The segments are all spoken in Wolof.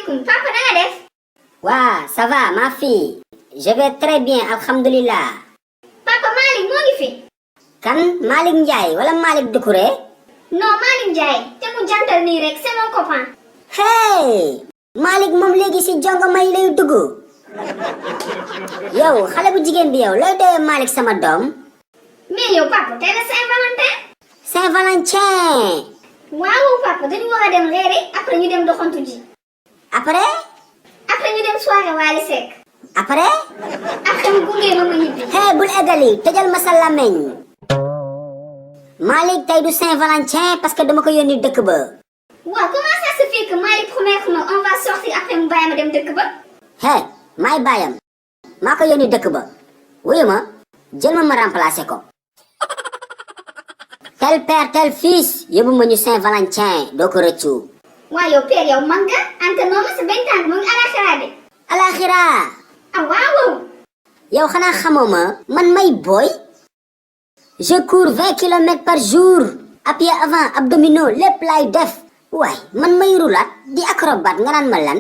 salaamaaleykum papa na nga def. Waa ça va ma fille. Je vais très bien alhamdulillah. papa Malick moo ngi fi. Kan Malick Ndiaye wala Malick Doucouré? non Malick Ndiaye te mu jantal nii rek c'est mon copain. Hey Malick moom léegi si jongo may lay dugg. Yow xale bu jigéen bi yow looy doyee Malick sama doom. mais yow papa tey la Saint-Valentin. Saint-Valentin. waaw papa dañu war a dem reeri après ñu dem doxantu ji. Après ñu dem soirée Wally Seck. après mu gunge ma ñibbi. hey bul eggali tëjal ma sa làmmiñ. Malick tey du Saint-Valentin parce que dama ko yónni dëkk ba. waaw comment ça se fait que Malick promettre ma on va sortir après mu bàyyi ma dem dëkk ba. hey maay baayam maa ko yónni dëkk ba wuyu ma jël ma remplacer ko. tel père tel fils yóbbu ma ñu Saint-Valentin doo ko rëccu. waaw yow père yow man nga ante noonu sa benn tànk mu ngi alaxira de. alaxira. waaw. yow xanaa xamoo ma man may booy. je cours 20 kilomètres par jour. à pied avant abdominaux lépp laay def. waay man may roulaat di acrobate nga naan ma lan.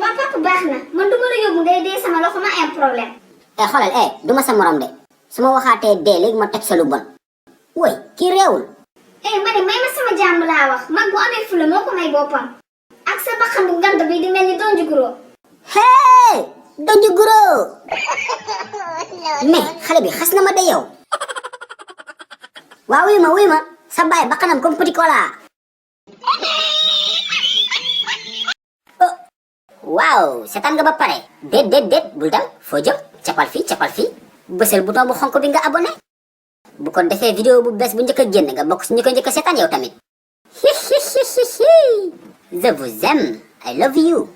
waa papa baax na man du ma la yóbbu ngay dee sama loxo ma am problème. xoolal duma sa morom de su ma waxaatee dee léegi ma teg sa lu bon. woy kii réewul. ma ne may ma sama jàmm laa wax mag bu amee fula moo ko may boppam. ak sa baxan bu gant bi di mel ni doon juguroo. hey donju guro. mais xale bi xas na ma de yow. waaw wuy ma sa baay bakkanam comme petit cola. waaw seetaan nga ba pare. déet bul dal foo jëm capal fii bësal bouton bu xonk bi nga abonné. bu ko defee vidéo bu bees bu njëkk a génn nga bokk si ñu ko njëkk a seetaan yow tamit. Je vous aime. I love you.